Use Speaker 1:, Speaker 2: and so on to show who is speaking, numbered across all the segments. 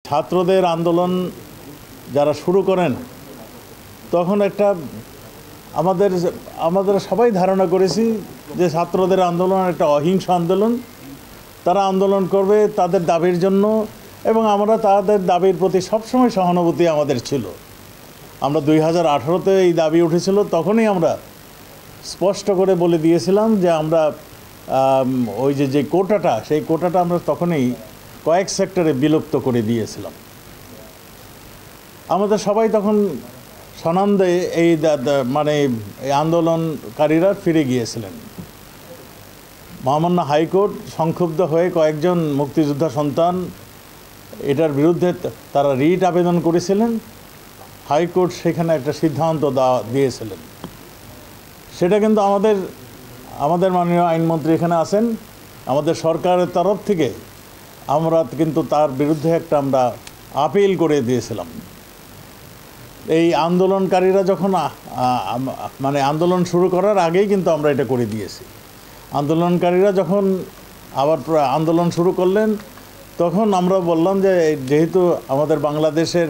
Speaker 1: ছাত্রদের আন্দোলন যারা শুরু করেন তখন একটা আমাদের সবাই ধারণা করেছি যে ছাত্রদের আন্দোলন একটা অহিংস আন্দোলন। তারা আন্দোলন করবে তাদের দাবির জন্য এবং আমরা তাদের দাবির প্রতি সবসময় সহানুভূতি আমাদের ছিল। আমরা 2018-তে এই দাবি উঠেছিল, তখনই আমরা স্পষ্ট করে বলে দিয়েছিলাম যে আমরা ওই যে কোটাটা, সেই কোটাটা আমরা তখনই কয়েক সেক্টরে বিলুপ্ত করে দিয়েছিলাম। আমাদের সবাই তখন সনন্দে এই এই আন্দোলনকারীরা ফিরে গিয়েছিলেন। মহামান্য হাইকোর্ট সংক্ষুব্ধ হয়ে কয়েকজন মুক্তিযোদ্ধা সন্তান এটার বিরুদ্ধে তারা রিট আবেদন করেছিলেন। হাইকোর্ট সেখানে একটা সিদ্ধান্ত দিয়েছিলেন। সেটা কিন্তু আমাদের মাননীয় আইনমন্ত্রী এখানে আছেন, আমাদের সরকারের তরফ থেকে আমরা কিন্তু তার বিরুদ্ধে আমরা আপিল করে দিয়েছিলাম। এই আন্দোলনকারীরা যখন আন্দোলন শুরু করার আগেই কিন্তু আমরা এটা করে দিয়েছি। আন্দোলনকারীরা যখন আবার আন্দোলন শুরু করলেন তখন আমরা বললাম যে যেহেতু আমাদের বাংলাদেশের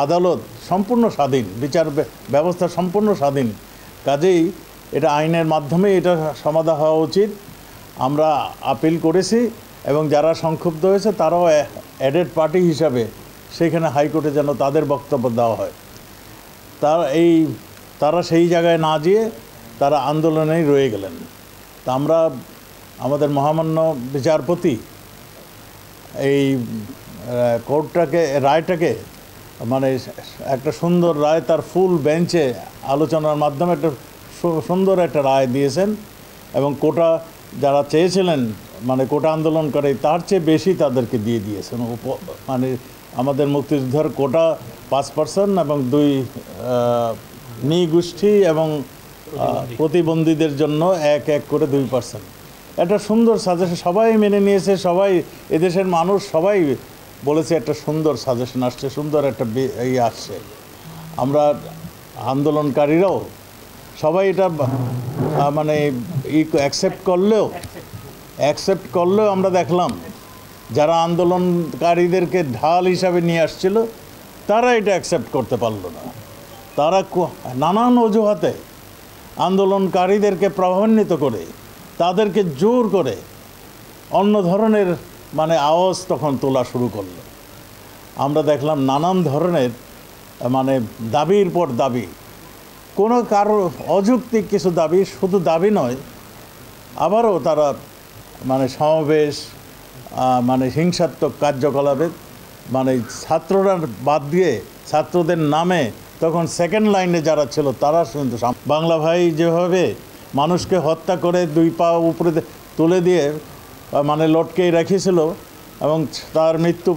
Speaker 1: আদালত সম্পূর্ণ স্বাধীন, বিচার ব্যবস্থা সম্পূর্ণ স্বাধীন, কাজেই এটা আইনের মাধ্যমে এটা সমাধান হওয়া উচিত। আমরা আপিল করেছি এবং যারা সংক্ষুব্ধ হয়েছে তারাও অ্যাডেড পার্টি হিসাবে সেখানে হাইকোর্টে যেন তাদের বক্তব্য দেওয়া হয়। তারা সেই জায়গায় না যেয়ে তারা আন্দোলনেই রয়ে গেলেন। তা আমরা আমাদের মহামান্য বিচারপতি এই রায়টাকে একটা সুন্দর রায়, তার ফুল বেঞ্চে আলোচনার মাধ্যমে একটা সুন্দর একটা রায় দিয়েছেন এবং কোটা যারা চেয়েছিলেন কোটা আন্দোলন করে তার চেয়ে বেশি তাদেরকে দিয়ে দিয়েছেন। আমাদের মুক্তিযুদ্ধের কোটা 5% এবং 2 নৃগোষ্ঠী এবং প্রতিবন্ধীদের জন্য 1 করে 2%। একটা সুন্দর সাজেশন সবাই মেনে নিয়েছে, সবাই এদেশের মানুষ সবাই বলেছে একটা সুন্দর সাজেশন আসছে, সুন্দর একটা আসছে। আমরা আন্দোলনকারীরাও সবাই এটা অ্যাকসেপ্ট করলেও আমরা দেখলাম যারা আন্দোলনকারীদেরকে ঢাল হিসাবে নিয়ে আসছিল তারা এটা অ্যাকসেপ্ট করতে পারল না। তারা নানান অজুহাতে আন্দোলনকারীদেরকে প্রভাবান্বিত করে তাদেরকে জোর করে অন্য ধরনের আওয়াজ তখন তোলা শুরু করল। আমরা দেখলাম নানান ধরনের দাবির পর দাবি, কোনো কারো অযৌক্তিক কিছু দাবি, শুধু দাবি নয়, আবারও তারা সমাবেশ হিংসাত্মক কার্যকলাপে ছাত্ররা বাদ দিয়ে ছাত্রদের নামে তখন সেকেন্ড লাইনে যারা ছিল তারা কিন্তু বাংলা ভাই যেভাবে মানুষকে হত্যা করে 2 পা উপরে তুলে দিয়ে লটকে রেখেছিল এবং তার মৃত্যু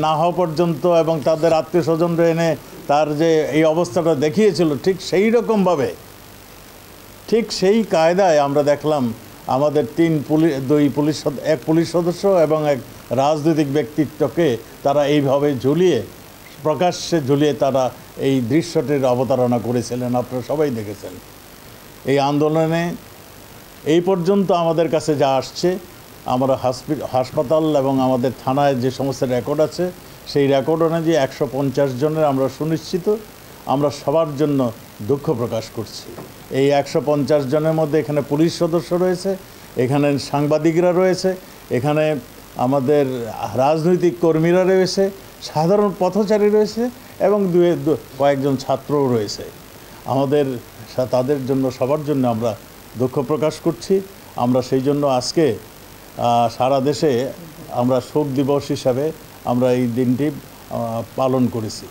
Speaker 1: না হওয়া পর্যন্ত এবং তাদের আত্মীয় স্বজনরা এনে তার যে এই অবস্থাটা দেখিয়েছিল, ঠিক সেই রকমভাবে ঠিক সেই কায়দায় আমরা দেখলাম আমাদের 2 পুলিশ সদস্য এবং 1 রাজনৈতিক ব্যক্তিত্বকে তারা এইভাবে প্রকাশ্যে ঝুলিয়ে তারা এই দৃশ্যটির অবতারণা করেছিলেন। আপনারা সবাই দেখেছেন। এই আন্দোলনে এই পর্যন্ত আমাদের কাছে যা আসছে, আমরা হাসপাতাল এবং আমাদের থানায় যে সমস্ত রেকর্ড আছে সেই রেকর্ড অনুযায়ী 150 জনের আমরা সুনিশ্চিত। আমরা সবার জন্য দুঃখ প্রকাশ করছি। এই 150 জনের মধ্যে এখানে পুলিশ সদস্য রয়েছে, এখানে সাংবাদিকরা রয়েছে, এখানে আমাদের রাজনৈতিক কর্মীরা রয়েছে, সাধারণ পথচারী রয়েছে এবং কয়েকজন ছাত্রও রয়েছে। তাদের জন্য সবার জন্য আমরা দুঃখ প্রকাশ করছি। আমরা সেই জন্য আজকে সারা দেশে আমরা শোক দিবস হিসাবে আমরা এই দিনটি পালন করেছি।